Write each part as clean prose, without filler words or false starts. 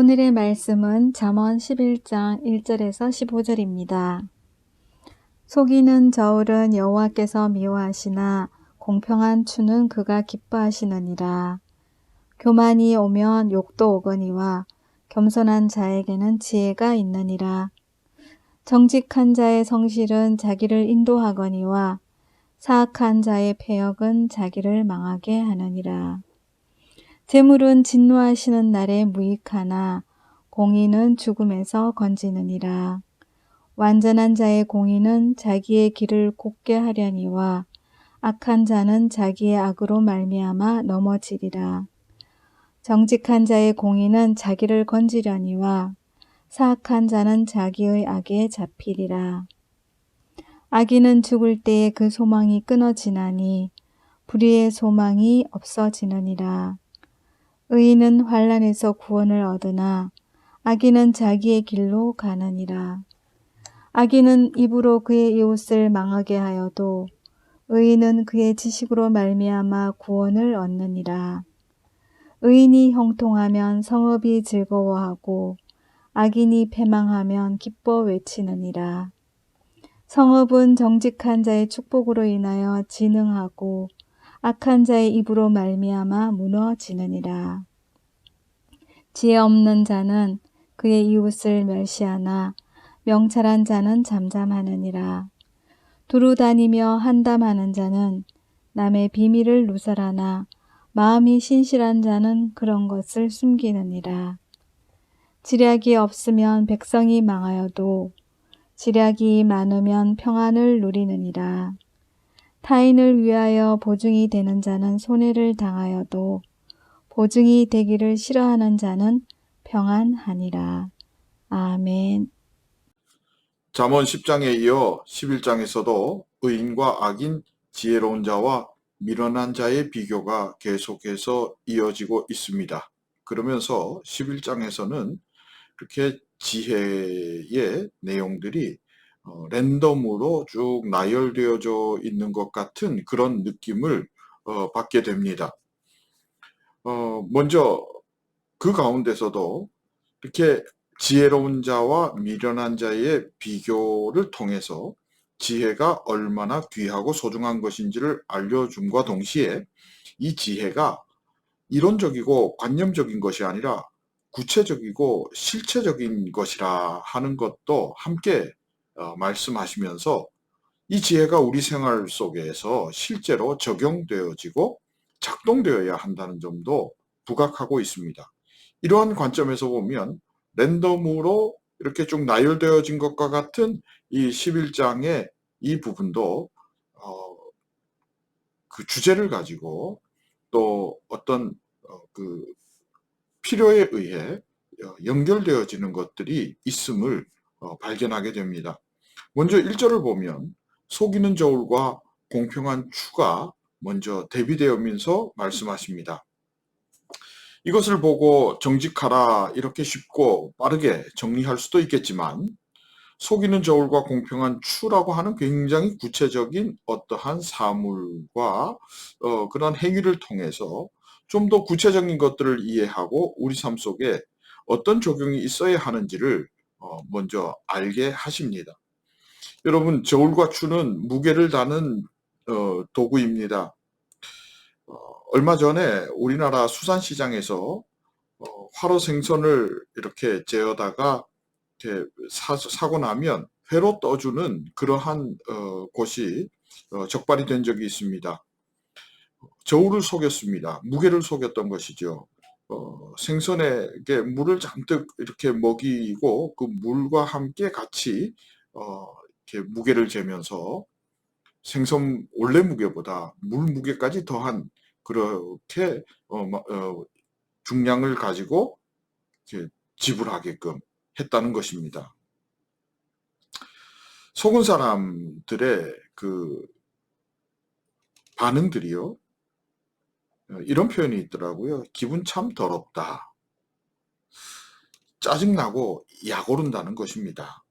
오늘의 말씀은 잠언 11장 1절에서 15절입니다. 속이는 저울은 여호와께서 미워하시나 공평한 추는 그가 기뻐하시느니라. 교만이 오면 욕도 오거니와 겸손한 자에게는 지혜가 있느니라. 정직한 자의 성실은 자기를 인도하거니와 사악한 자의 패역은 자기를 망하게 하느니라. 재물은 진노하시는 날에 무익하나 공의는 죽음에서 건지느니라. 완전한 자의 공의는 자기의 길을 곱게 하려니와 악한 자는 자기의 악으로 말미암아 넘어지리라. 정직한 자의 공의는 자기를 건지려니와 사악한 자는 자기의 악에 잡히리라. 악인은 죽을 때에 그 소망이 끊어지나니 불의의 소망이 없어지느니라. 의인은 환난에서 구원을 얻으나 악인은 자기의 길로 가느니라. 악인은 입으로 그의 이웃을 망하게 하여도 의인은 그의 지식으로 말미암아 구원을 얻느니라. 의인이 형통하면 성읍이 즐거워하고 악인이 패망하면 기뻐 외치느니라. 성읍은 정직한 자의 축복으로 인하여 진흥하고 악한 자의 입으로 말미암아 무너지느니라. 지혜 없는 자는 그의 이웃을 멸시하나 명철한 자는 잠잠하느니라. 두루 다니며 한담하는 자는 남의 비밀을 누설하나 마음이 신실한 자는 그런 것을 숨기느니라. 지략이 없으면 백성이 망하여도 지략이 많으면 평안을 누리느니라. 타인을 위하여 보증이 되는 자는 손해를 당하여도 보증이 되기를 싫어하는 자는 평안하니라. 아멘. 잠언 10장에 이어 11장에서도 의인과 악인, 지혜로운 자와 미련한 자의 비교가 계속해서 이어지고 있습니다. 그러면서 11장에서는 이렇게 지혜의 내용들이 랜덤으로 쭉 나열되어져 있는 것 같은 그런 느낌을 받게 됩니다. 먼저 그 가운데서도 이렇게 지혜로운 자와 미련한 자의 비교를 통해서 지혜가 얼마나 귀하고 소중한 것인지를 알려줌과 동시에 이 지혜가 이론적이고 관념적인 것이 아니라 구체적이고 실체적인 것이라 하는 것도 함께 말씀하시면서 이 지혜가 우리 생활 속에서 실제로 적용되어지고 작동되어야 한다는 점도 부각하고 있습니다. 이러한 관점에서 보면 랜덤으로 이렇게 쭉 나열되어진 것과 같은 이 11장의 이 부분도 그 주제를 가지고 또 어떤 그 필요에 의해 연결되어지는 것들이 있음을 발견하게 됩니다. 먼저 1절을 보면 속이는 저울과 공평한 추가 먼저 대비되어면서 말씀하십니다. 이것을 보고 정직하라 이렇게 쉽고 빠르게 정리할 수도 있겠지만 속이는 저울과 공평한 추라고 하는 굉장히 구체적인 어떠한 사물과 그런 행위를 통해서 좀 더 구체적인 것들을 이해하고 우리 삶 속에 어떤 적용이 있어야 하는지를 먼저 알게 하십니다. 여러분, 저울과 추는 무게를 다는 도구입니다. 얼마 전에 우리나라 수산시장에서 화로 생선을 이렇게 재어다가 이렇게 사고 나면 회로 떠주는 그러한 곳이 적발이 된 적이 있습니다. 저울을 속였습니다. 무게를 속였던 것이죠. 생선에게 물을 잔뜩 이렇게 먹이고 그 물과 함께 같이 이렇게 무게를 재면서 생선 원래 무게보다 물 무게까지 더한 그렇게 중량을 가지고 이렇게 지불하게끔 했다는 것입니다. 속은 사람들의 그 반응들이요, 이런 표현이 있더라고요. 기분 참 더럽다. 짜증나고 약 오른다는 것입니다.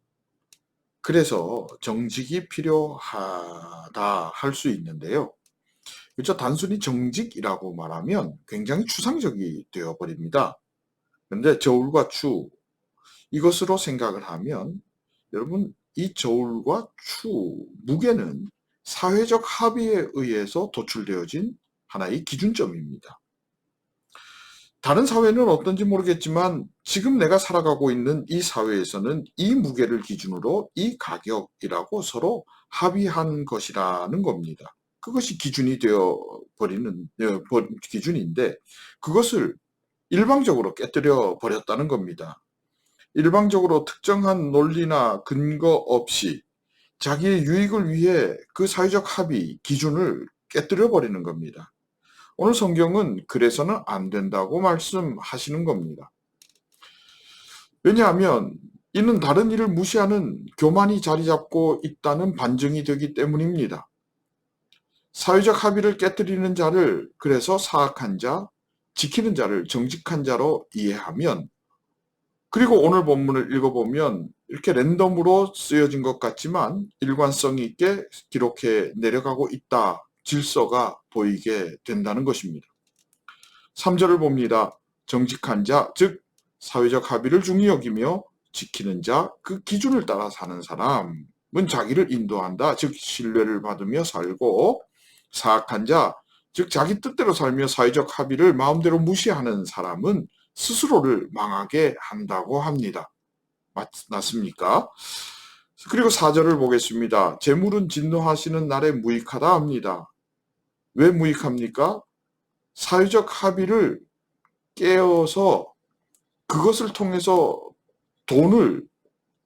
그래서 정직이 필요하다 할 수 있는데요. 그렇죠. 단순히 정직이라고 말하면 굉장히 추상적이 되어버립니다. 그런데 저울과 추, 이것으로 생각을 하면 여러분, 이 저울과 추, 무게는 사회적 합의에 의해서 도출되어진 하나의 기준점입니다. 다른 사회는 어떤지 모르겠지만 지금 내가 살아가고 있는 이 사회에서는 이 무게를 기준으로 이 가격이라고 서로 합의한 것이라는 겁니다. 그것이 기준이 되어 버리는 기준인데 그것을 일방적으로 깨뜨려 버렸다는 겁니다. 일방적으로 특정한 논리나 근거 없이 자기의 유익을 위해 그 사회적 합의, 기준을 깨뜨려 버리는 겁니다. 오늘 성경은 그래서는 안 된다고 말씀하시는 겁니다. 왜냐하면 이는 다른 일을 무시하는 교만이 자리 잡고 있다는 반증이 되기 때문입니다. 사회적 합의를 깨뜨리는 자를 그래서 사악한 자, 지키는 자를 정직한 자로 이해하면, 그리고 오늘 본문을 읽어보면 이렇게 랜덤으로 쓰여진 것 같지만 일관성 있게 기록해 내려가고 있다. 질서가 보이게 된다는 것입니다. 3절을 봅니다. 정직한 자, 즉 사회적 합의를 중히 여기며 지키는 자, 그 기준을 따라 사는 사람은 자기를 인도한다. 즉 신뢰를 받으며 살고, 사악한 자, 즉 자기 뜻대로 살며 사회적 합의를 마음대로 무시하는 사람은 스스로를 망하게 한다고 합니다. 맞습니까? 그리고 4절을 보겠습니다. 재물은 진노하시는 날에 무익하다 합니다. 왜 무익합니까? 사회적 합의를 깨어서 그것을 통해서 돈을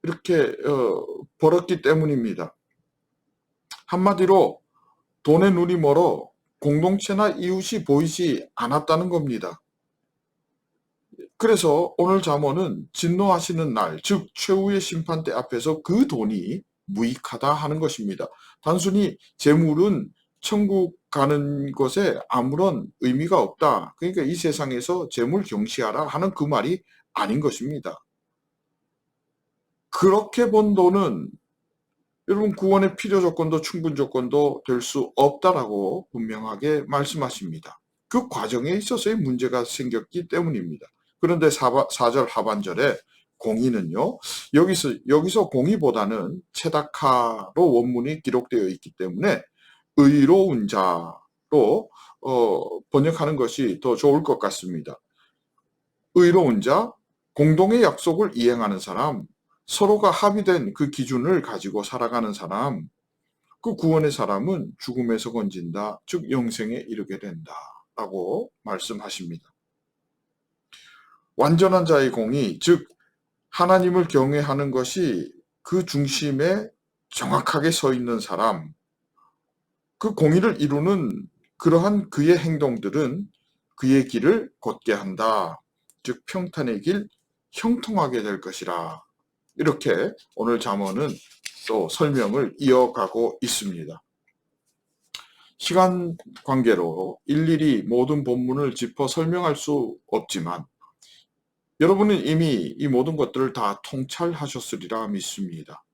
이렇게 벌었기 때문입니다. 한마디로 돈의 눈이 멀어 공동체나 이웃이 보이지 않았다는 겁니다. 그래서 오늘 잠언은 진노하시는 날, 즉 최후의 심판대 앞에서 그 돈이 무익하다 하는 것입니다. 단순히 재물은 천국 가는 것에 아무런 의미가 없다. 그러니까 이 세상에서 재물 경시하라 하는 그 말이 아닌 것입니다. 그렇게 번 돈은 여러분 구원의 필요 조건도 충분 조건도 될 수 없다라고 분명하게 말씀하십니다. 그 과정에 있어서의 문제가 생겼기 때문입니다. 그런데 4절 하반절에 공의는요, 여기서 공의보다는 체다카로 원문이 기록되어 있기 때문에 의로운 자로 번역하는 것이 더 좋을 것 같습니다. 의로운 자, 공동의 약속을 이행하는 사람, 서로가 합의된 그 기준을 가지고 살아가는 사람, 그 구원의 사람은 죽음에서 건진다, 즉 영생에 이르게 된다 라고 말씀하십니다. 완전한 자의 공의, 즉 하나님을 경외하는 것이 그 중심에 정확하게 서 있는 사람, 그 공의를 이루는 그러한 그의 행동들은 그의 길을 곧게 한다. 즉 평탄의 길, 형통하게 될 것이라. 이렇게 오늘 잠언은 또 설명을 이어가고 있습니다. 시간 관계로 일일이 모든 본문을 짚어 설명할 수 없지만 여러분은 이미 이 모든 것들을 다 통찰하셨으리라 믿습니다.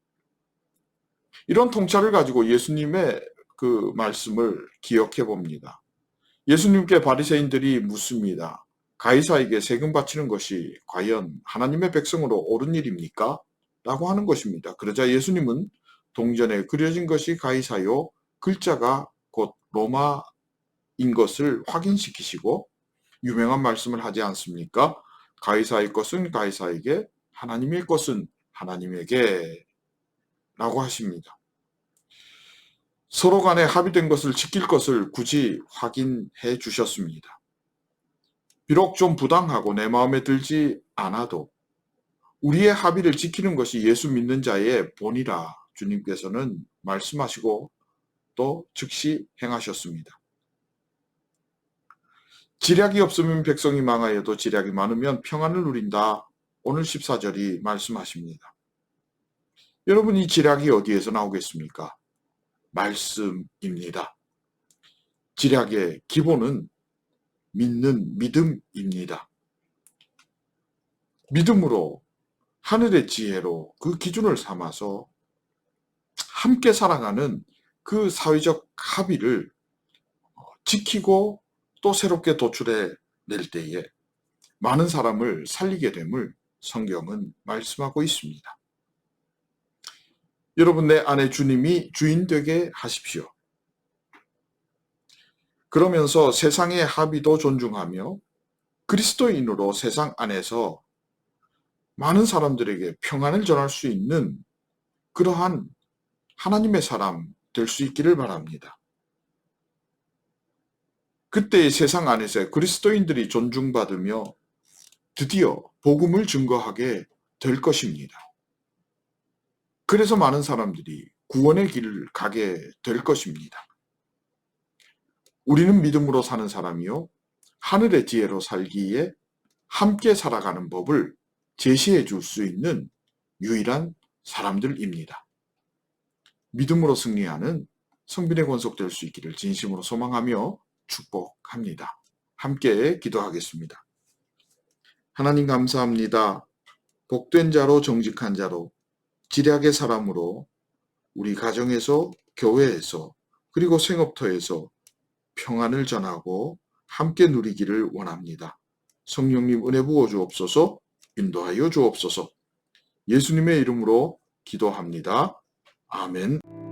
이런 통찰을 가지고 예수님의 그 말씀을 기억해 봅니다. 예수님께 바리새인들이 묻습니다. 가이사에게 세금 바치는 것이 과연 하나님의 백성으로 옳은 일입니까? 라고 하는 것입니다. 그러자 예수님은 동전에 그려진 것이 가이사요, 글자가 곧 로마인 것을 확인시키시고 유명한 말씀을 하지 않습니까? 가이사의 것은 가이사에게, 하나님의 것은 하나님에게 라고 하십니다. 서로 간에 합의된 것을 지킬 것을 굳이 확인해 주셨습니다. 비록 좀 부당하고 내 마음에 들지 않아도 우리의 합의를 지키는 것이 예수 믿는 자의 본이라 주님께서는 말씀하시고 또 즉시 행하셨습니다. 지략이 없으면 백성이 망하여도 지략이 많으면 평안을 누린다. 오늘 14절이 말씀하십니다. 여러분, 이 지략이 어디에서 나오겠습니까? 말씀입니다. 지략의 기본은 믿는 믿음입니다. 믿음으로 하늘의 지혜로 그 기준을 삼아서 함께 살아가는 그 사회적 합의를 지키고 또 새롭게 도출해 낼 때에 많은 사람을 살리게 됨을 성경은 말씀하고 있습니다. 여러분, 내 안에 주님이 주인 되게 하십시오. 그러면서 세상의 합의도 존중하며 그리스도인으로 세상 안에서 많은 사람들에게 평안을 전할 수 있는 그러한 하나님의 사람 될 수 있기를 바랍니다. 그때의 세상 안에서 그리스도인들이 존중받으며 드디어 복음을 증거하게 될 것입니다. 그래서 많은 사람들이 구원의 길을 가게 될 것입니다. 우리는 믿음으로 사는 사람이요, 하늘의 지혜로 살기에 함께 살아가는 법을 제시해 줄 수 있는 유일한 사람들입니다. 믿음으로 승리하는 성빈의 권속 될 수 있기를 진심으로 소망하며 축복합니다. 함께 기도하겠습니다. 하나님 감사합니다. 복된 자로 정직한 자로 지략의 사람으로 우리 가정에서, 교회에서, 그리고 생업터에서 평안을 전하고 함께 누리기를 원합니다. 성령님 은혜 부어 주옵소서, 인도하여 주옵소서. 예수님의 이름으로 기도합니다. 아멘.